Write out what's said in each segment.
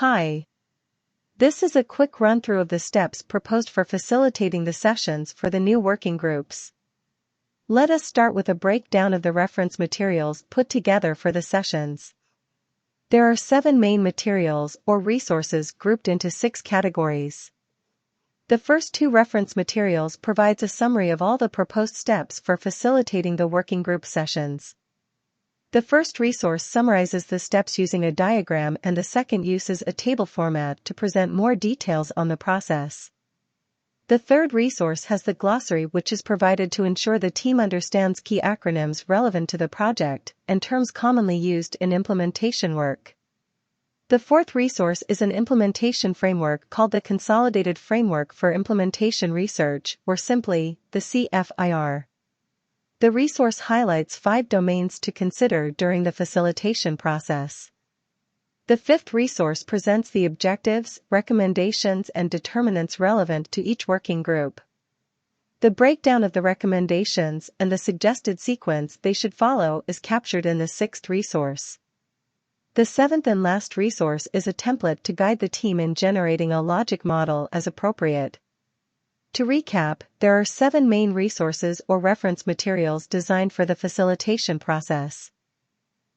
Hi. This is a quick run-through of the steps proposed for facilitating the sessions for the new working groups. Let us start with a breakdown of the reference materials put together for the sessions. There are 7 main materials or resources grouped into 6 categories. The first 2 reference materials provides a summary of all the proposed steps for facilitating the working group sessions. The first resource summarizes the steps using a diagram, and the second uses a table format to present more details on the process. The third resource has the glossary, which is provided to ensure the team understands key acronyms relevant to the project and terms commonly used in implementation work. The fourth resource is an implementation framework called the Consolidated Framework for Implementation Research, or simply, the CFIR. The resource highlights 5 domains to consider during the facilitation process. The fifth resource presents the objectives, recommendations, and determinants relevant to each working group. The breakdown of the recommendations and the suggested sequence they should follow is captured in the sixth resource. The seventh and last resource is a template to guide the team in generating a logic model as appropriate. To recap, there are 7 main resources or reference materials designed for the facilitation process.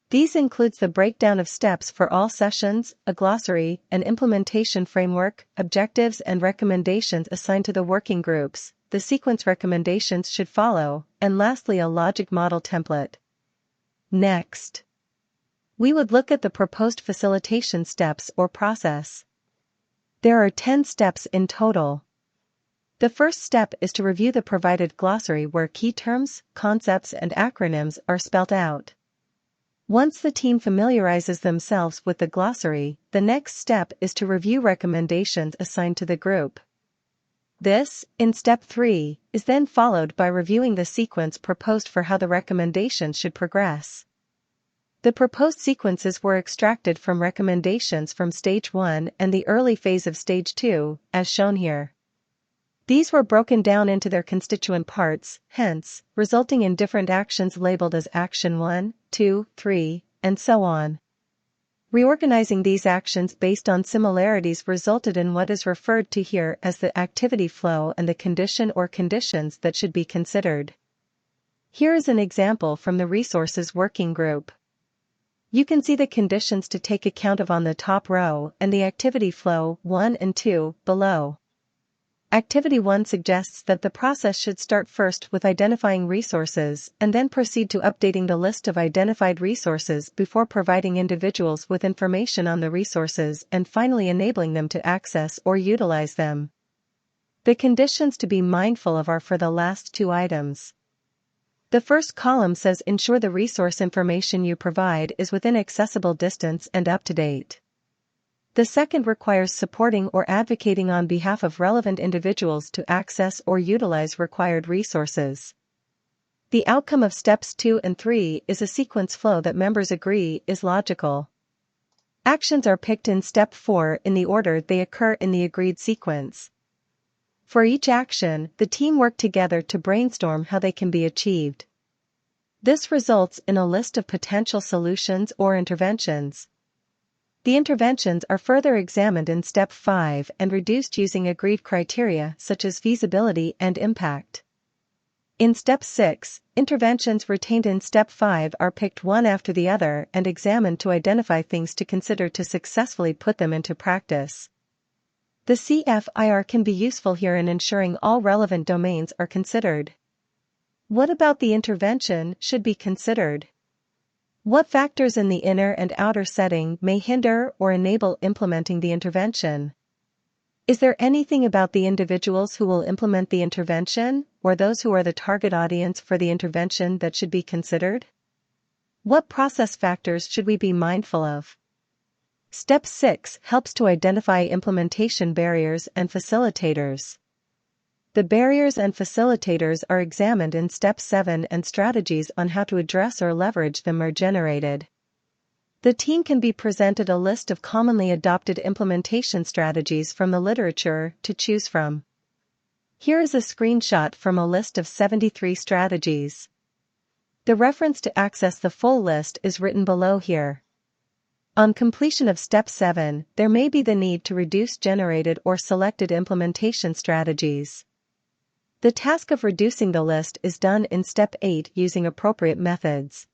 These include the breakdown of steps for all sessions, a glossary, an implementation framework, objectives and recommendations assigned to the working groups, the sequence recommendations should follow, and lastly a logic model template. Next, we would look at the proposed facilitation steps or process. There are 10 steps in total. The first step is to review the provided glossary where key terms, concepts, and acronyms are spelt out. Once the team familiarizes themselves with the glossary, the next step is to review recommendations assigned to the group. This, in step 3, is then followed by reviewing the sequence proposed for how the recommendations should progress. The proposed sequences were extracted from recommendations from Stage 1 and the early phase of Stage 2, as shown here. These were broken down into their constituent parts, hence, resulting in different actions labeled as Action 1, 2, 3, and so on. Reorganizing these actions based on similarities resulted in what is referred to here as the activity flow and the condition or conditions that should be considered. Here is an example from the Resources Working Group. You can see the conditions to take account of on the top row and the activity flow 1 and 2 below. Activity 1 suggests that the process should start first with identifying resources and then proceed to updating the list of identified resources before providing individuals with information on the resources and finally enabling them to access or utilize them. The conditions to be mindful of are for the last 2 items. The first column says ensure the resource information you provide is within accessible distance and up to date. The second requires supporting or advocating on behalf of relevant individuals to access or utilize required resources. The outcome of steps 2 and 3 is a sequence flow that members agree is logical. Actions are picked in step 4 in the order they occur in the agreed sequence. For each action, the team work together to brainstorm how they can be achieved. This results in a list of potential solutions or interventions. The interventions are further examined in step 5 and reduced using agreed criteria such as feasibility and impact. In step 6, interventions retained in step 5 are picked one after the other and examined to identify things to consider to successfully put them into practice. The CFIR can be useful here in ensuring all relevant domains are considered. What about the intervention should be considered? What factors in the inner and outer setting may hinder or enable implementing the intervention? Is there anything about the individuals who will implement the intervention, or those who are the target audience for the intervention that should be considered? What process factors should we be mindful of? Step 6 helps to identify implementation barriers and facilitators. The barriers and facilitators are examined in step 7 and strategies on how to address or leverage them are generated. The team can be presented a list of commonly adopted implementation strategies from the literature to choose from. Here is a screenshot from a list of 73 strategies. The reference to access the full list is written below here. On completion of Step 7, there may be the need to reduce generated or selected implementation strategies. The task of reducing the list is done in Step 8 using appropriate methods.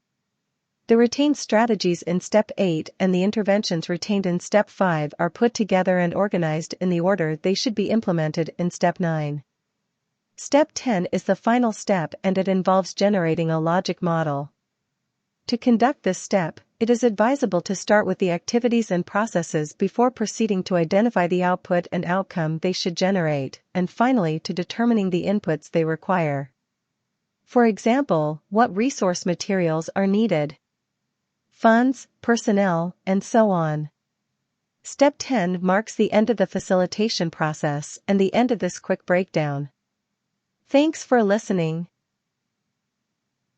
The retained strategies in Step 8 and the interventions retained in Step 5 are put together and organized in the order they should be implemented in Step 9. Step 10 is the final step and it involves generating a logic model. To conduct this step, it is advisable to start with the activities and processes before proceeding to identify the output and outcome they should generate, and finally to determining the inputs they require. For example, what resource materials are needed, funds, personnel, and so on. Step 10 marks the end of the facilitation process and the end of this quick breakdown. Thanks for listening.